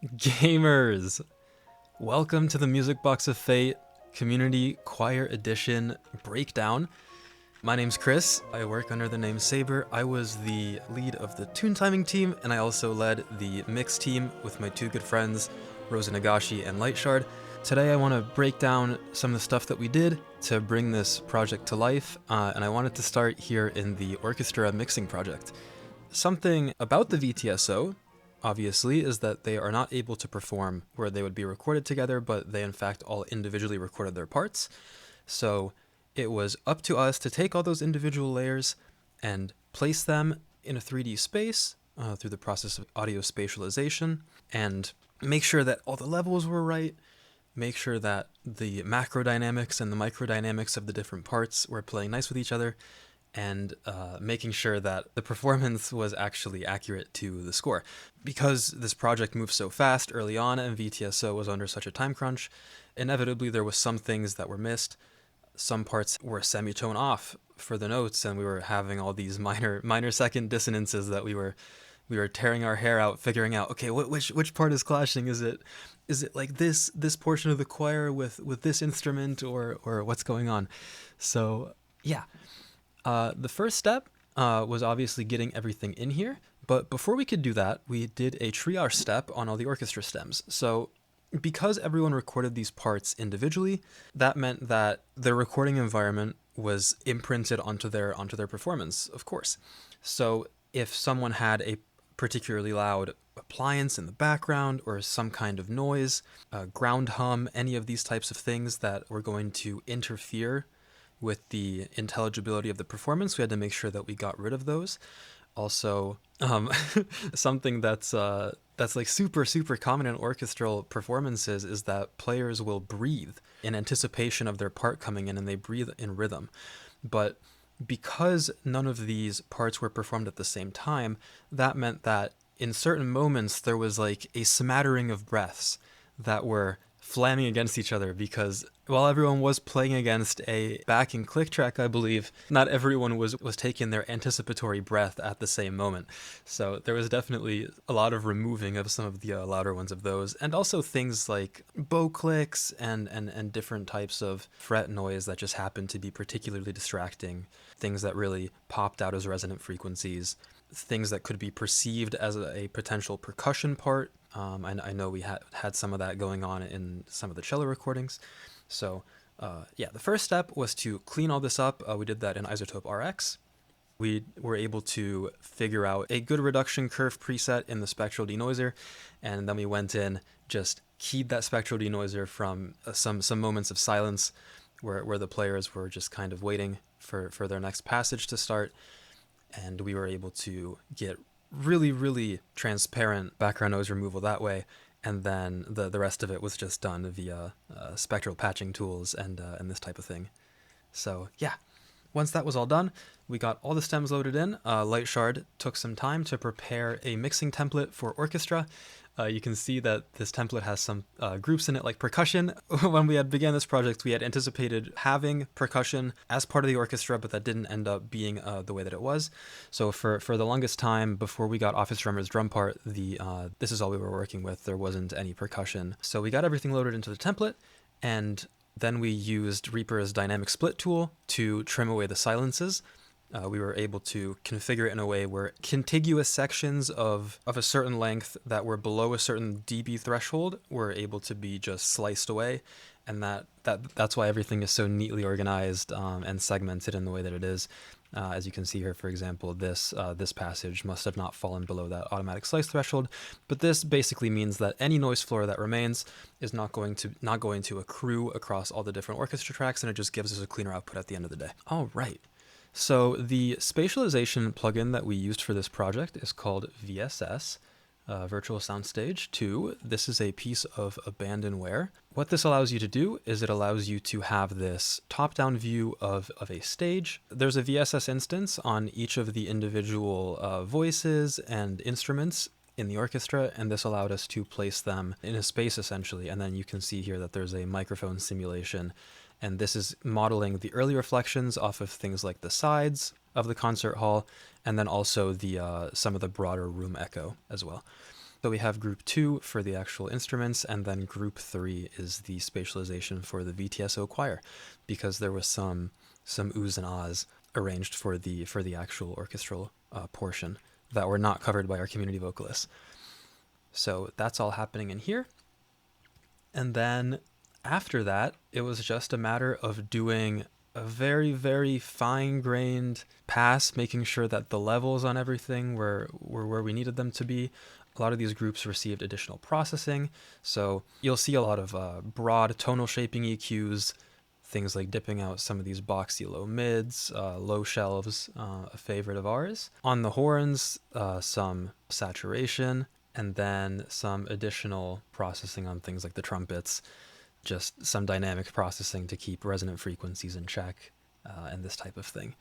Gamers, welcome to the Music Box of Fate Community Choir Edition Breakdown. My name's Chris. I work under the name Saber. I was the lead of the tune timing team, and I also led the mix team with my two good friends, Rosa Nagashi and Lightshard. Today I want to break down some of the stuff that we did to bring this project to life, and I wanted to start here in the Orchestra mixing project. Something about the VTSO, obviously, is that they are not able to perform where they would be recorded together, but they in fact all individually recorded their parts. So it was up to us to take all those individual layers and place them in a 3D space through the process of audio spatialization and make sure that all the levels were right, make sure that the macro dynamics and the micro dynamics of the different parts were playing nice with each other, and making sure that the performance was actually accurate to the score. Because this project moved so fast early on and VTSO was under such a time crunch, inevitably there was some things that were missed. Some parts were semitone off for the notes, and we were having all these minor second dissonances that we were tearing our hair out figuring out, okay, which part is clashing? Is it like this portion of the choir with this instrument, or what's going on? So yeah. The first step was obviously getting everything in here, but before we could do that, we did a triage step on all the orchestra stems. So because everyone recorded these parts individually, that meant that the recording environment was imprinted onto their performance, of course. So if someone had a particularly loud appliance in the background or some kind of noise, ground hum, any of these types of things that were going to interfere with the intelligibility of the performance, we had to make sure that we got rid of those. Also, something that's like super common in orchestral performances is that players will breathe in anticipation of their part coming in, and they breathe in rhythm. But because none of these parts were performed at the same time, that meant that in certain moments there was like a smattering of breaths that were flamming against each other, because while everyone was playing against a backing click track, I believe, not everyone was taking their anticipatory breath at the same moment. So there was definitely a lot of removing of some of the louder ones of those, and also things like bow clicks and different types of fret noise that just happened to be particularly distracting, things that really popped out as resonant frequencies, things that could be perceived as a potential percussion part. I know we had some of that going on in some of the cello recordings. So the first step was to clean all this up. We did that in Isotope RX. We were able to figure out a good reduction curve preset in the spectral denoiser, and then we went in, just keyed that spectral denoiser from some moments of silence where the players were just kind of waiting for their next passage to start, and we were able to get really transparent background noise removal that way, and then the rest of it was just done via spectral patching tools and this type of thing. So yeah, once that was all done, we got all the stems loaded in. Lightshard took some time to prepare a mixing template for orchestra. You can see that this template has some groups in it like percussion. When we had began this project, we had anticipated having percussion as part of the orchestra, but that didn't end up being the way that it was. So for the longest time, before we got Office Drummer's drum part, this is all we were working with. There wasn't any percussion. So we got everything loaded into the template, and then we used Reaper's dynamic split tool to trim away the silences. We were able to configure it in a way where contiguous sections of a certain length that were below a certain dB threshold were able to be just sliced away, and that's why everything is so neatly organized and segmented in the way that it is. As you can see here, for example, this passage must have not fallen below that automatic slice threshold, but this basically means that any noise floor that remains is not going to accrue across all the different orchestra tracks, and it just gives us a cleaner output at the end of the day. All right. So the spatialization plugin that we used for this project is called VSS, Virtual Soundstage 2. This is a piece of abandonware. What this allows you to do is it allows you to have this top-down view of a stage. There's a VSS instance on each of the individual voices and instruments in the orchestra, and this allowed us to place them in a space essentially. And then you can see here that there's a microphone simulation, and this is modeling the early reflections off of things like the sides of the concert hall, and then also the some of the broader room echo as well. So we have group 2 for the actual instruments, and then group 3 is the spatialization for the VTSO choir, because there was some oohs and ahs arranged for the actual orchestral portion that were not covered by our community vocalists. So that's all happening in here. And then after that, it was just a matter of doing a very, very fine-grained pass, making sure that the levels on everything were where we needed them to be. A lot of these groups received additional processing, so you'll see a lot of broad tonal shaping EQs, things like dipping out some of these boxy low mids, low shelves, a favorite of ours. On the horns, some saturation, and then some additional processing on things like the trumpets, just some dynamic processing to keep resonant frequencies in check, and this type of thing.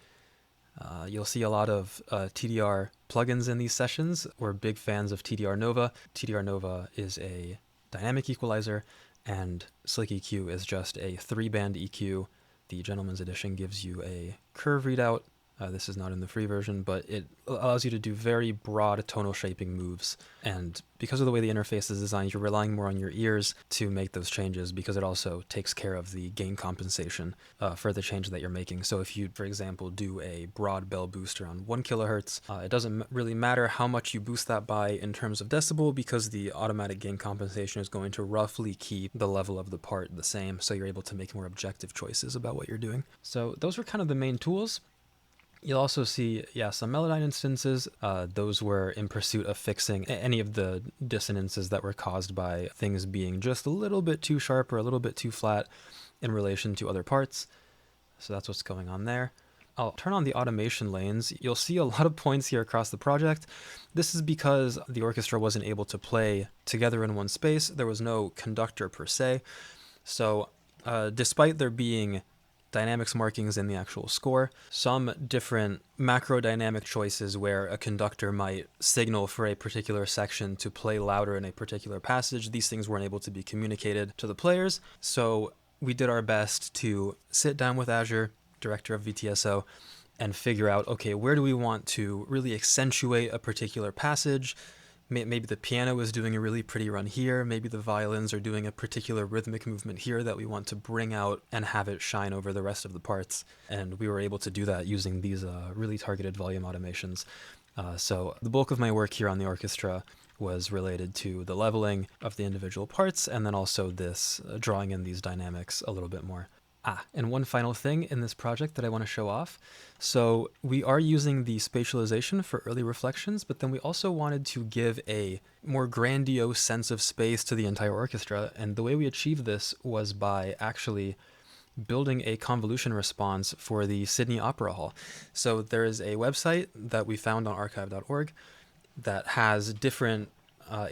You'll see a lot of TDR plugins in these sessions. We're big fans of TDR Nova. TDR Nova is a dynamic equalizer, and Slick EQ is just a 3-band EQ. The Gentleman's Edition gives you a curve readout. This is not in the free version, but it allows you to do very broad tonal shaping moves. And because of the way the interface is designed, you're relying more on your ears to make those changes, because it also takes care of the gain compensation for the change that you're making. So if you, for example, do a broad bell boost around 1 kilohertz, it doesn't really matter how much you boost that by in terms of decibel, because the automatic gain compensation is going to roughly keep the level of the part the same. So you're able to make more objective choices about what you're doing. So those were kind of the main tools. You'll also see, some Melodyne instances. Those were in pursuit of fixing any of the dissonances that were caused by things being just a little bit too sharp or a little bit too flat in relation to other parts. So that's what's going on there. I'll turn on the automation lanes. You'll see a lot of points here across the project. This is because the orchestra wasn't able to play together in one space. There was no conductor per se. So despite there being dynamics markings in the actual score, some different macro dynamic choices where a conductor might signal for a particular section to play louder in a particular passage, these things weren't able to be communicated to the players. So we did our best to sit down with Azure, director of VTSO, and figure out, okay, where do we want to really accentuate a particular passage? Maybe the piano is doing a really pretty run here. Maybe the violins are doing a particular rhythmic movement here that we want to bring out and have it shine over the rest of the parts. And we were able to do that using these really targeted volume automations. So the bulk of my work here on the orchestra was related to the leveling of the individual parts, and then also this drawing in these dynamics a little bit more. And one final thing in this project that I want to show off. So we are using the spatialization for early reflections, but then we also wanted to give a more grandiose sense of space to the entire orchestra. And the way we achieved this was by actually building a convolution response for the Sydney Opera Hall. So there is a website that we found on archive.org that has different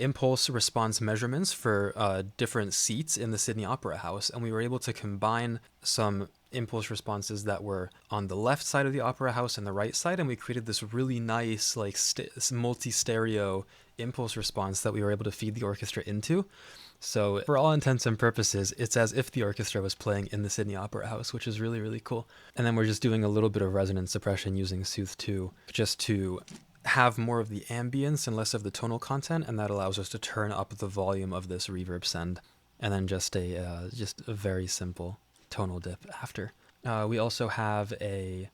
impulse response measurements for different seats in the Sydney Opera House, and we were able to combine some impulse responses that were on the left side of the Opera House and the right side, and we created this really nice multi-stereo impulse response that we were able to feed the orchestra into. So for all intents and purposes, it's as if the orchestra was playing in the Sydney Opera House, which is really, really cool. And then we're just doing a little bit of resonance suppression using Sooth 2 just to have more of the ambience and less of the tonal content, and that allows us to turn up the volume of this reverb send, and then just a very simple tonal dip after. We also have a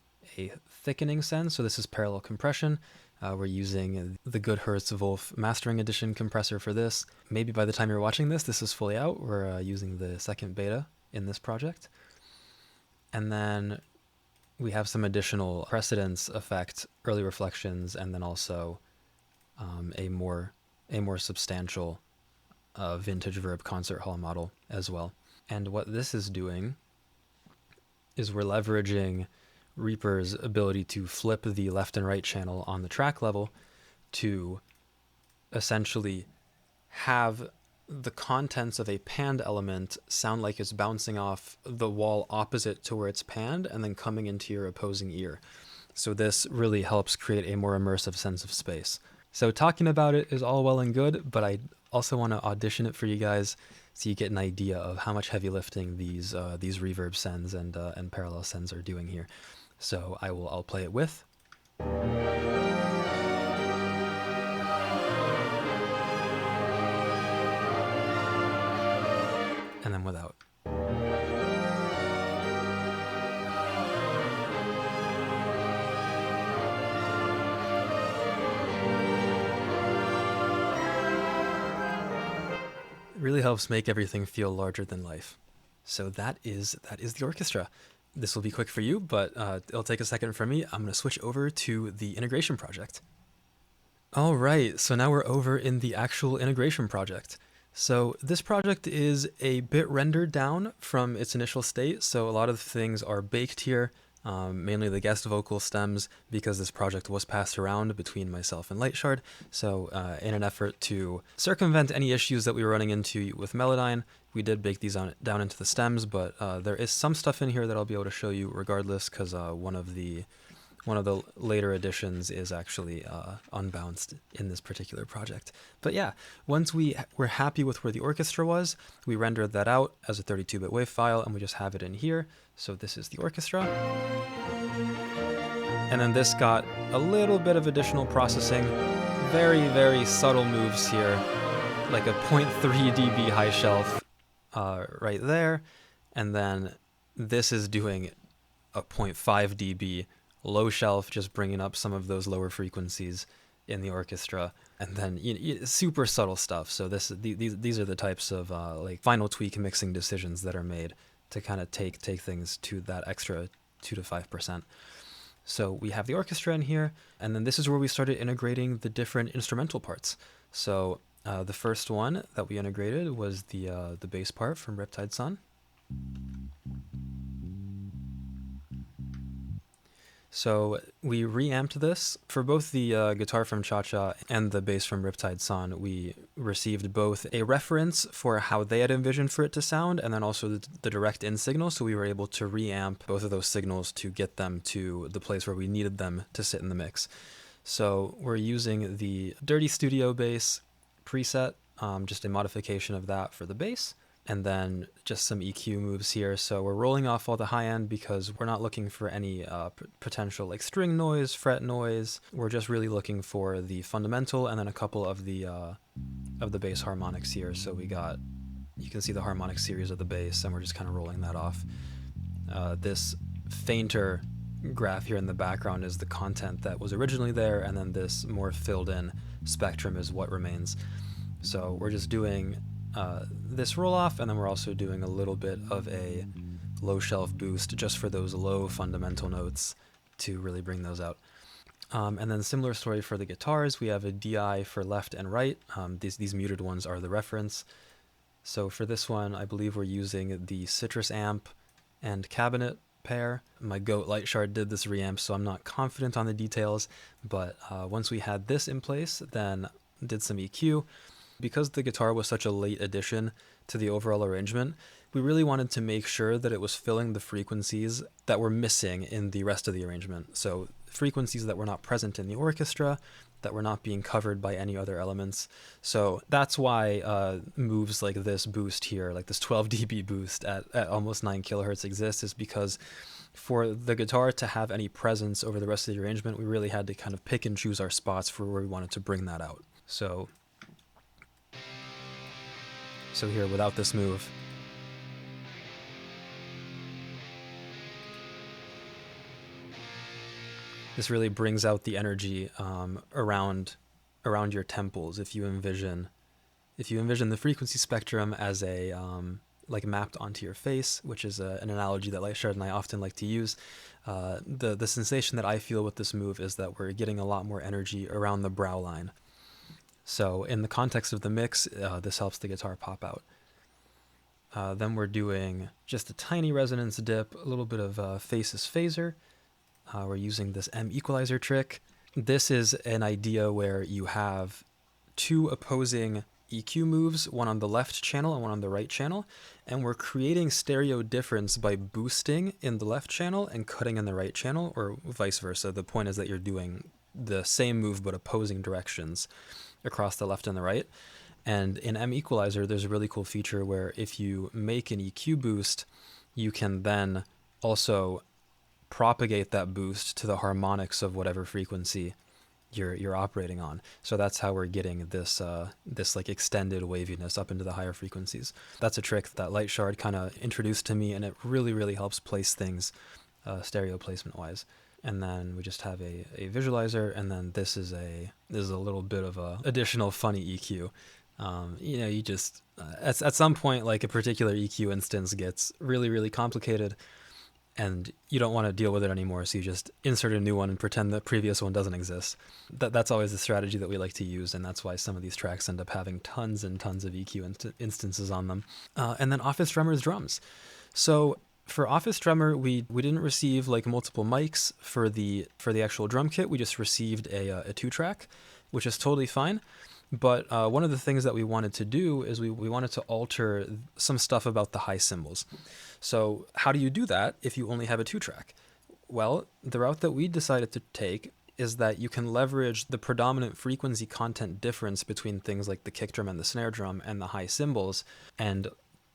thickening send, so this is parallel compression. We're using the Good Hertz Wolf Mastering Edition compressor for this. Maybe by the time you're watching this is fully out. We're using the second beta in this project. And then we have some additional precedence effect, early reflections, and then also a more substantial vintage verb concert hall model as well. And what this is doing is we're leveraging Reaper's ability to flip the left and right channel on the track level to essentially have the contents of a panned element sound like it's bouncing off the wall opposite to where it's panned and then coming into your opposing ear. So this really helps create a more immersive sense of space. So talking about it is all well and good, but I also want to audition it for you guys so you get an idea of how much heavy lifting these reverb sends and parallel sends are doing here. So I'll play it with. and then without. It really helps make everything feel larger than life. So that is the orchestra. This will be quick for you, but it'll take a second for me. I'm going to switch over to the integration project. All right, so now we're over in the actual integration project. So this project is a bit rendered down from its initial state, so a lot of things are baked here, mainly the guest vocal stems, because this project was passed around between myself and Lightshard. So in an effort to circumvent any issues that we were running into with Melodyne, we did bake these down into the stems, but there is some stuff in here that I'll be able to show you regardless, because one of the later additions is actually unbounced in this particular project. But yeah, once we were happy with where the orchestra was, we rendered that out as a 32-bit WAV file, and we just have it in here. So this is the orchestra. And then this got a little bit of additional processing, very, very subtle moves here, like a 0.3 dB high shelf right there. And then this is doing a 0.5 dB low shelf, just bringing up some of those lower frequencies in the orchestra, and then super subtle stuff. So these are the types of like final tweak mixing decisions that are made to kind of take things to that extra 2 to 5%. So we have the orchestra in here, and then this is where we started integrating the different instrumental parts. So the first one that we integrated was the bass part from Riptide Sun. So we reamped this. For both the guitar from Cha Cha and the bass from Riptide Sun, we received both a reference for how they had envisioned for it to sound, and then also the direct in signal, so we were able to reamp both of those signals to get them to the place where we needed them to sit in the mix. So we're using the Dirty Studio bass preset, just a modification of that for the bass, and then just some EQ moves here. So we're rolling off all the high end because we're not looking for any potential like string noise, fret noise. We're just really looking for the fundamental and then a couple of the bass harmonics here. So you can see the harmonic series of the bass, and we're just kind of rolling that off. This fainter graph here in the background is the content that was originally there, and then this more filled in spectrum is what remains. So we're just doing this roll off, and then we're also doing a little bit of a low shelf boost just for those low fundamental notes to really bring those out. And then similar story for the guitars. We have a DI for left and right. These muted ones are the reference. So for this one, I believe we're using the Citrus amp and cabinet pair. My goat Lightshard did this reamp, so I'm not confident on the details, but once we had this in place, then did some EQ. Because the guitar was such a late addition to the overall arrangement, we really wanted to make sure that it was filling the frequencies that were missing in the rest of the arrangement. So frequencies that were not present in the orchestra, that were not being covered by any other elements. So that's why moves like this boost here, like this 12 dB boost at almost 9 kilohertz exists, is because for the guitar to have any presence over the rest of the arrangement, we really had to kind of pick and choose our spots for where we wanted to bring that out. So here, without this move, this really brings out the energy around your temples. If you envision the frequency spectrum as a like mapped onto your face, which is an analogy that Lightshard and I often like to use, the sensation that I feel with this move is that we're getting a lot more energy around the brow line. So in the context of the mix, this helps the guitar pop out. Then we're doing just a tiny resonance dip, a little bit of Faces phaser. We're using this M equalizer trick. This is an idea where you have two opposing EQ moves, one on the left channel and one on the right channel, and we're creating stereo difference by boosting in the left channel and cutting in the right channel, or vice versa. The point is that you're doing the same move but opposing directions across the left and the right. And in M equalizer, there's a really cool feature where if you make an EQ boost, you can then also propagate that boost to the harmonics of whatever frequency you're operating on. So that's how we're getting this like extended waviness up into the higher frequencies. That's a trick that Light Shard kind of introduced to me, and it really helps place things stereo placement wise. And then we just have a visualizer, and then this is a little bit of a additional funny EQ. You just at some point, like, a particular EQ instance gets really complicated, and you don't want to deal with it anymore, so you just insert a new one and pretend the previous one doesn't exist. That's always the strategy that we like to use, and that's why some of these tracks end up having tons and tons of EQ instances on them. And then Office Drummer's drums. So for Office Drummer, we didn't receive like multiple mics for the actual drum kit. We just received a 2-track, which is totally fine. But one of the things that we wanted to do is we wanted to alter some stuff about the high cymbals. So how do you do that if you only have a 2-track? Well, the route that we decided to take is that you can leverage the predominant frequency content difference between things like the kick drum and the snare drum and the high cymbals, and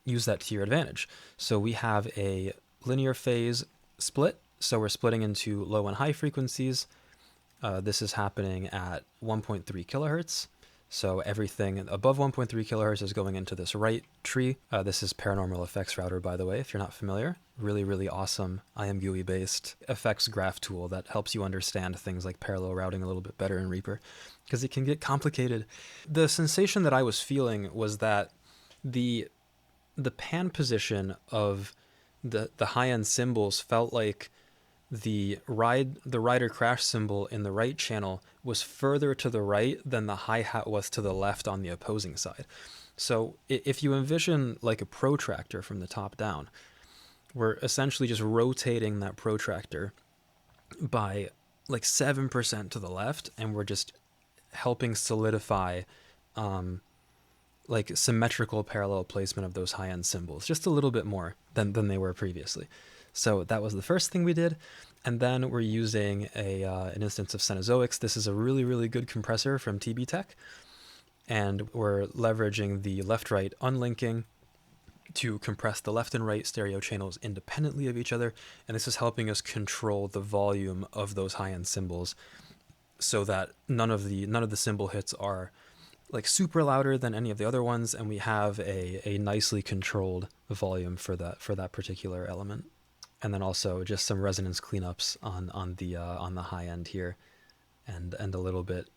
use that to your advantage. So we have a linear phase split. So we're splitting into low and high frequencies. This is happening at 1.3 kilohertz. So everything above 1.3 kilohertz is going into this right tree. This is Paranormal Effects Router, by the way, if you're not familiar. Really awesome IMGUI based effects graph tool that helps you understand things like parallel routing a little bit better in Reaper, because it can get complicated. The sensation that I was feeling was that the pan position of the high-end cymbals felt like the rider crash cymbal in the right channel was further to the right than the hi-hat was to the left on the opposing side. So if you envision like a protractor from the top down, we're essentially just rotating that protractor by like 7% to the left, and we're just helping solidify like symmetrical parallel placement of those high-end cymbals just a little bit more than they were previously. So that was the first thing we did. And then we're using an instance of Cenozoics. This is a really good compressor from TB Tech. And we're leveraging the left-right unlinking to compress the left and right stereo channels independently of each other. And this is helping us control the volume of those high-end cymbals so that none of the cymbal hits are like super louder than any of the other ones, and we have a nicely controlled volume for that particular element. And then also just some resonance cleanups on the high end here, and a little bit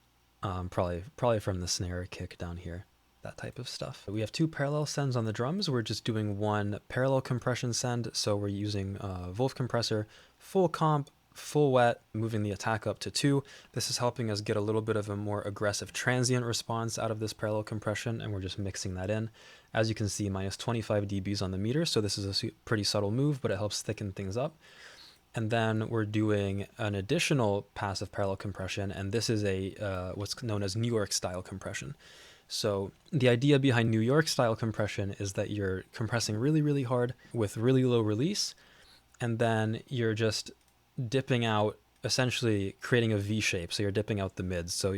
probably from the snare kick down here, that type of stuff. We have 2 parallel sends on the drums. We're just doing 1 parallel compression send, so we're using Wolf compressor, full comp, full wet, moving the attack up to 2. This is helping us get a little bit of a more aggressive transient response out of this parallel compression, and we're just mixing that in. As you can see, minus 25 dBs on the meter, so this is a pretty subtle move, but it helps thicken things up. And then we're doing an additional passive parallel compression, and this is a what's known as New York style compression. So the idea behind New York style compression is that you're compressing really hard with really low release, and then you're just dipping out, essentially creating a V shape. So you're dipping out the mids. So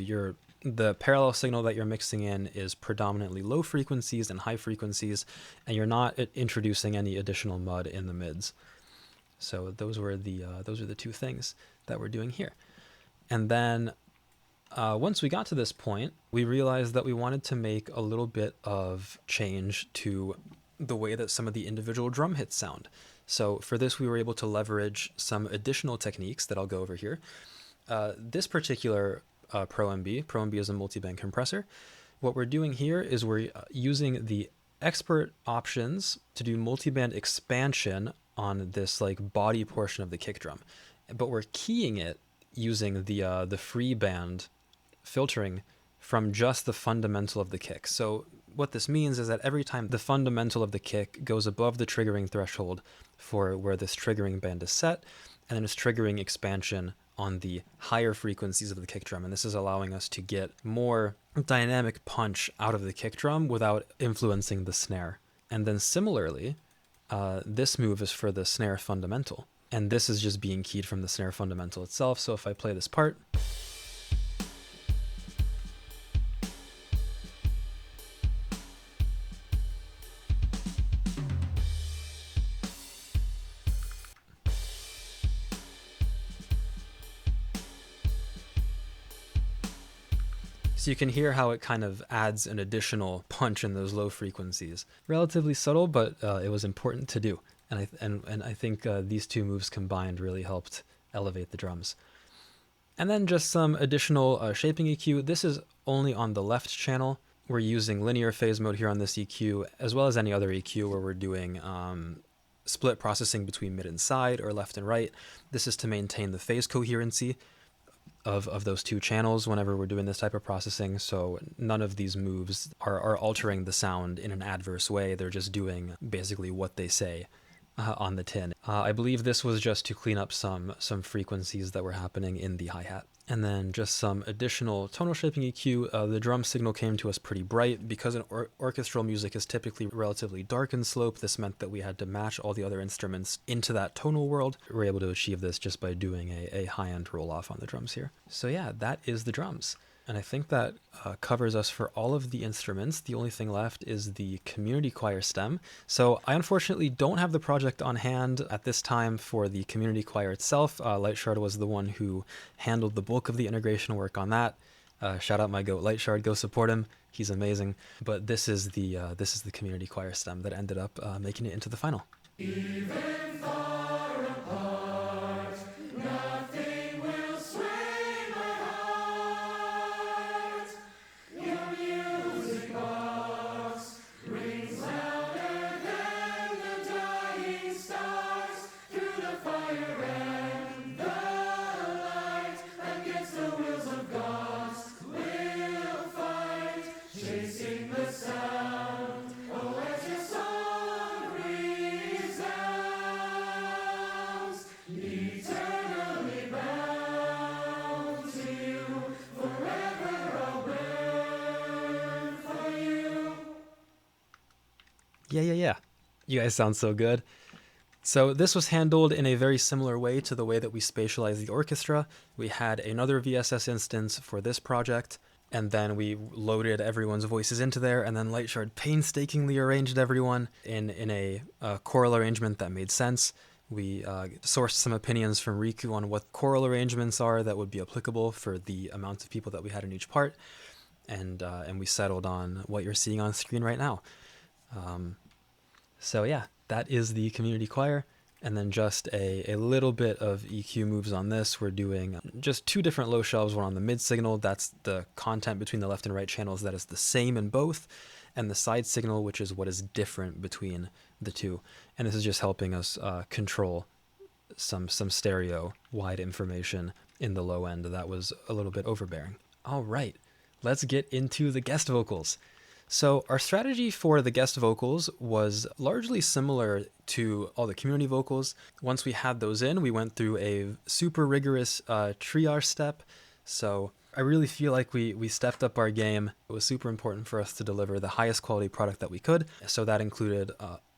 the parallel signal that you're mixing in is predominantly low frequencies and high frequencies, and you're not introducing any additional mud in the mids. So those are the 2 things that we're doing here. And then once we got to this point, we realized that we wanted to make a little bit of change to the way that some of the individual drum hits sound. So for this, we were able to leverage some additional techniques that I'll go over here. This particular Pro MB is a multi-band compressor. What we're doing here is we're using the expert options to do multi-band expansion on this like body portion of the kick drum, but we're keying it using the free band filtering from just the fundamental of the kick. So what this means is that every time the fundamental of the kick goes above the triggering threshold for where this triggering band is set, and then it's triggering expansion on the higher frequencies of the kick drum. And this is allowing us to get more dynamic punch out of the kick drum without influencing the snare. And then similarly, this move is for the snare fundamental. And this is just being keyed from the snare fundamental itself. So if I play this part, So you can hear how it kind of adds an additional punch in those low frequencies. Relatively subtle, but it was important to do. And I think these two moves combined really helped elevate the drums. And then just some additional shaping EQ. This is only on the left channel. We're using linear phase mode here on this EQ, as well as any other EQ where we're doing split processing between mid and side or left and right. This is to maintain the phase coherency of those two channels whenever we're doing this type of processing. So none of these moves are altering the sound in an adverse way. They're just doing basically what they say on the tin. I believe this was just to clean up some frequencies that were happening in the hi-hat. And then just some additional tonal shaping EQ. The drum signal came to us pretty bright. Because orchestral music is typically relatively dark in slope, this meant that we had to match all the other instruments into that tonal world. We're able to achieve this just by doing a high-end roll-off on the drums here. So yeah, that is the drums. And I think that covers us for all of the instruments. The only thing left is the community choir stem. So I unfortunately don't have the project on hand at this time for the community choir itself. Lightshard was the one who handled the bulk of the integration work on that. Shout out my goat Lightshard, go support him. He's amazing. But this is the community choir stem that ended up making it into the final. Even far apart, nothing will sway my heart. Your music box rings louder than the dying stars. Through the fire and the light, against the wills of gods, we'll fight, chasing the sound. Oh, as your song resounds, eternally bound to you, forever I'll burn for you. Yeah. You guys sound so good. So this was handled in a very similar way to the way that we spatialized the orchestra. We had another VSS instance for this project, and then we loaded everyone's voices into there, and then Lightshard painstakingly arranged everyone in a choral arrangement that made sense. We sourced some opinions from Riku on what choral arrangements are that would be applicable for the amount of people that we had in each part, and we settled on what you're seeing on screen right now. So yeah, that is the community choir. And then just a little bit of EQ moves on this. We're doing just two different low shelves, one on the mid signal. That's the content between the left and right channels that is the same in both. And the side signal, which is what is different between the two. And this is just helping us control some stereo wide information in the low end that was a little bit overbearing. All right, let's get into the guest vocals. So our strategy for the guest vocals was largely similar to all the community vocals. Once we had those in, we went through a super rigorous triage step. So I really feel like we stepped up our game. It was super important for us to deliver the highest quality product that we could. So that included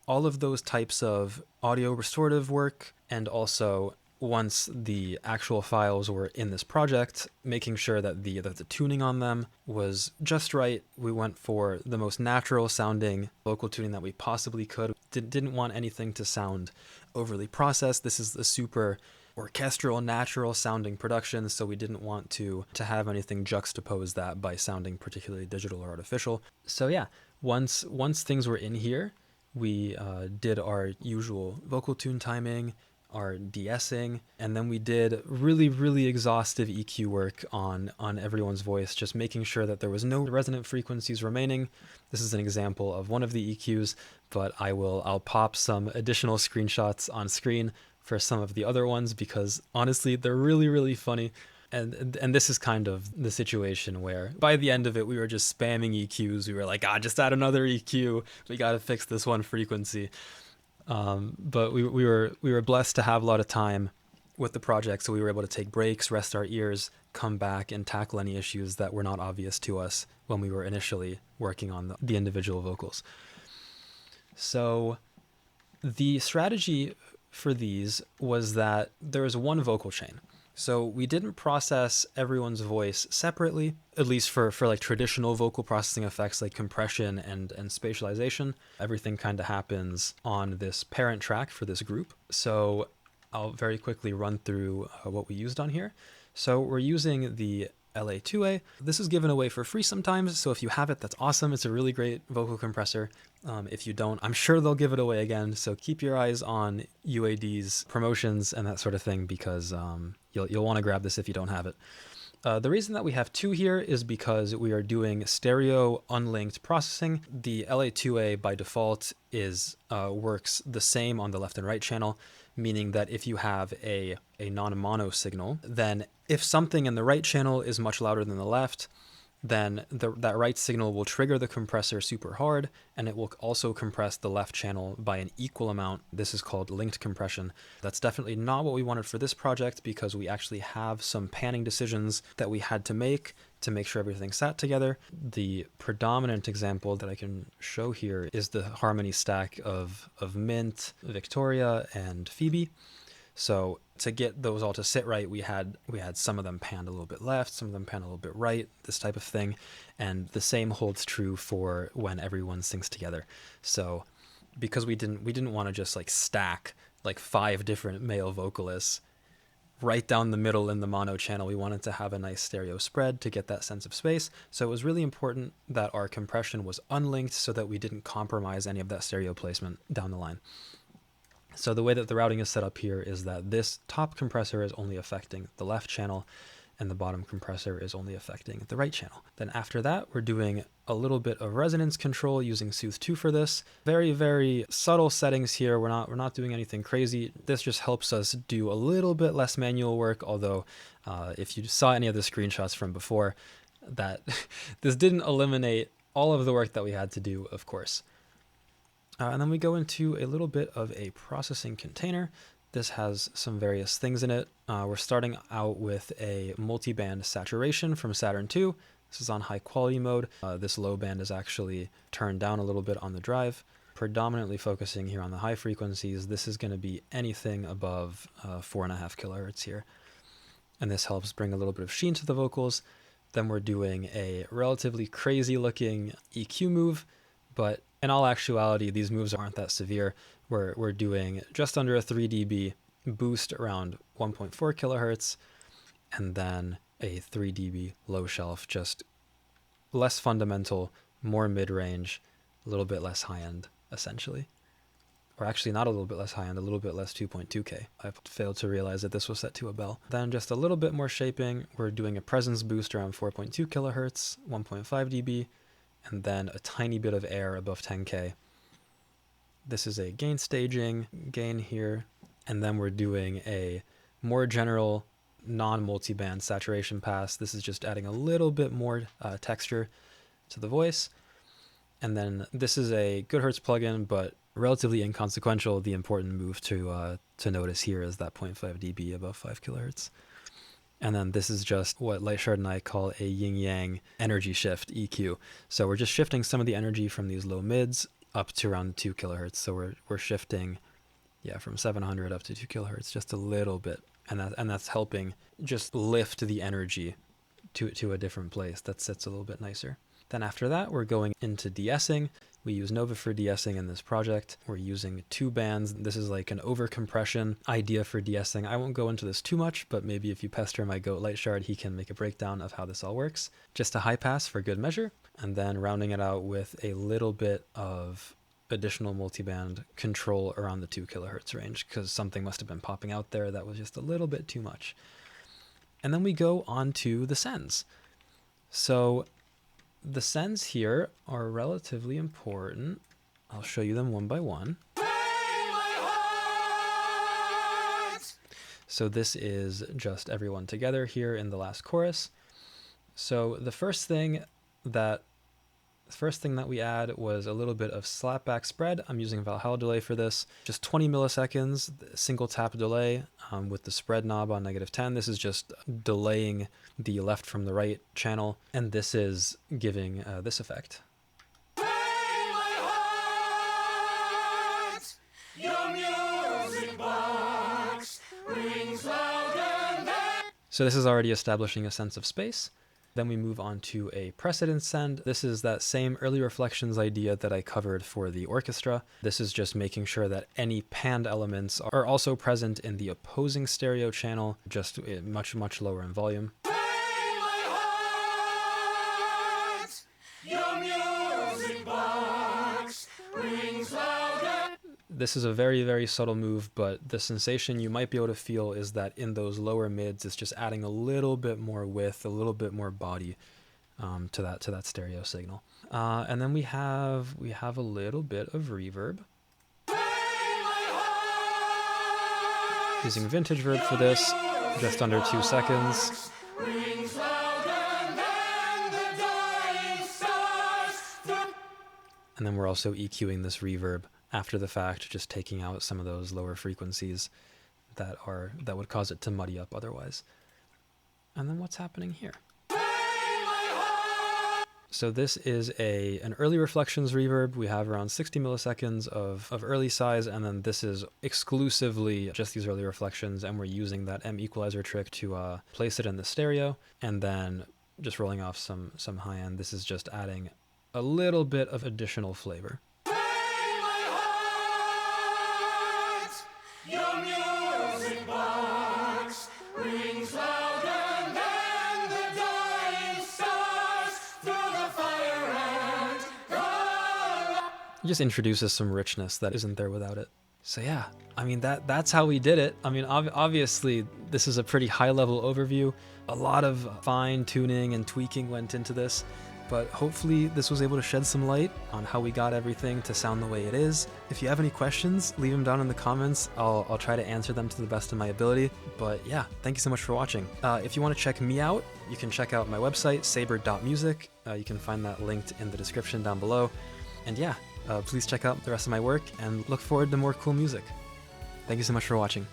all of those types of audio restorative work, and also once the actual files were in this project, making sure that the tuning on them was just right. We went for the most natural sounding vocal tuning that we possibly could. Didn't want anything to sound overly processed. This is a super orchestral, natural sounding production, so we didn't want to have anything juxtapose that by sounding particularly digital or artificial. So yeah, once things were in here, we did our usual vocal tune timing, our de-essing, and then we did really exhaustive EQ work on everyone's voice, just making sure that there was no resonant frequencies remaining. This is an example of one of the EQs, but I'll pop some additional screenshots on screen for some of the other ones, because honestly they're really funny. And this is kind of the situation where by the end of it we were just spamming EQs. We were like, just add another EQ, we gotta fix this one frequency. But we were blessed to have a lot of time with the project, so we were able to take breaks, rest our ears, come back and tackle any issues that were not obvious to us when we were initially working on the individual vocals. So the strategy for these was that there is one vocal chain. So we didn't process everyone's voice separately, at least for like traditional vocal processing effects like compression and spatialization. Everything kind of happens on this parent track for this group. So I'll very quickly run through what we used on here. So we're using the LA2A. This is given away for free sometimes, so if you have it, that's awesome. It's a really great vocal compressor. If you don't, I'm sure they'll give it away again, so keep your eyes on UAD's promotions and that sort of thing, because you'll want to grab this if you don't have it. The reason that we have two here is because we are doing stereo unlinked processing. The LA2A by default works the same on the left and right channel, meaning that if you have a non-mono signal, then if something in the right channel is much louder than the left, then that right signal will trigger the compressor super hard, and it will also compress the left channel by an equal amount. This is called linked compression. That's definitely not what we wanted for this project, because we actually have some panning decisions that we had to make sure everything sat together. The predominant example that I can show here is the harmony stack of Mint, Victoria, and Phoebe. So to get those all to sit right, we had some of them panned a little bit left, some of them panned a little bit right, this type of thing. And the same holds true for when everyone sings together. So because we didn't want to just like stack like 5 different male vocalists right down the middle in the mono channel, we wanted to have a nice stereo spread to get that sense of space. So it was really important that our compression was unlinked so that we didn't compromise any of that stereo placement down the line. So the way that the routing is set up here is that this top compressor is only affecting the left channel, and the bottom compressor is only affecting the right channel. Then after that, we're doing a little bit of resonance control using Soothe 2 for this. Very, very subtle settings here. We're not doing anything crazy. This just helps us do a little bit less manual work, although if you saw any of the screenshots from before, that this didn't eliminate all of the work that we had to do, of course. And then we go into a little bit of a processing container. This has some various things in it. We're starting out with a multi-band saturation from Saturn II. This is on high quality mode. This low band is actually turned down a little bit on the drive. Predominantly focusing here on the high frequencies. This is going to be anything above 4.5 kilohertz here. And this helps bring a little bit of sheen to the vocals. Then we're doing a relatively crazy looking EQ move, but in all actuality, these moves aren't that severe. We're doing just under a 3 dB boost around 1.4 kilohertz, and then a 3 dB low shelf, just less fundamental, more mid-range, a little bit less high-end, essentially. Or actually not a little bit less high-end, a little bit less 2.2K. I failed to realize that this was set to a bell. Then just a little bit more shaping. We're doing a presence boost around 4.2 kilohertz, 1.5 dB, and then a tiny bit of air above 10K. This is a gain staging, gain here, and then we're doing a more general non-multiband saturation pass. This is just adding a little bit more texture to the voice. And then this is a good Hertz plugin, but relatively inconsequential. The important move to notice here is that 0.5 dB above 5 kilohertz. And then this is just what Lightshard and I call a yin-yang energy shift, EQ. So we're just shifting some of the energy from these low mids up to around 2 kilohertz. So we're shifting, from 700 up to 2 kilohertz, just a little bit. And that's helping just lift the energy to a different place that sits a little bit nicer. Then after that, we're going into de-essing. We use Nova for de-essing in this project. We're using 2 bands. This is like an over-compression idea for de-essing. I won't go into this too much, but maybe if you pester my goat Lightshard, he can make a breakdown of how this all works. Just a high pass for good measure, and then rounding it out with a little bit of additional multiband control around the 2 kilohertz range, because something must have been popping out there that was just a little bit too much. And then we go on to the sends. So the sends here are relatively important. I'll show you them one by one. So this is just everyone together here in the last chorus. So the first thing that we add was a little bit of slapback spread. I'm using Valhalla delay for this. Just 20 milliseconds, single tap delay with the spread knob on -10. This is just delaying the left from the right channel, and this is giving this effect. So this is already establishing a sense of space. Then we move on to a precedence send. This is that same early reflections idea that I covered for the orchestra. This is just making sure that any panned elements are also present in the opposing stereo channel, just much, much lower in volume. This is a very, very subtle move, but the sensation you might be able to feel is that in those lower mids, it's just adding a little bit more width, a little bit more body to that stereo signal. And then we have a little bit of reverb. Using vintage verb for this, just under 2 seconds. And then we're also EQing this reverb after the fact, just taking out some of those lower frequencies that would cause it to muddy up otherwise. And then what's happening here? So this is an early reflections reverb. We have around 60 milliseconds of early size, and then this is exclusively just these early reflections, and we're using that M equalizer trick to place it in the stereo, and then just rolling off some high end. This is just adding a little bit of additional flavor. It just introduces some richness that isn't there without it. So yeah, I mean, that's how we did it. I mean, obviously, this is a pretty high-level overview. A lot of fine-tuning and tweaking went into this, but hopefully this was able to shed some light on how we got everything to sound the way it is. If you have any questions, leave them down in the comments. I'll try to answer them to the best of my ability. But yeah, thank you so much for watching. If you want to check me out, you can check out my website, saber.music. You can find that linked in the description down below. And yeah, please check out the rest of my work and look forward to more cool music. Thank you so much for watching.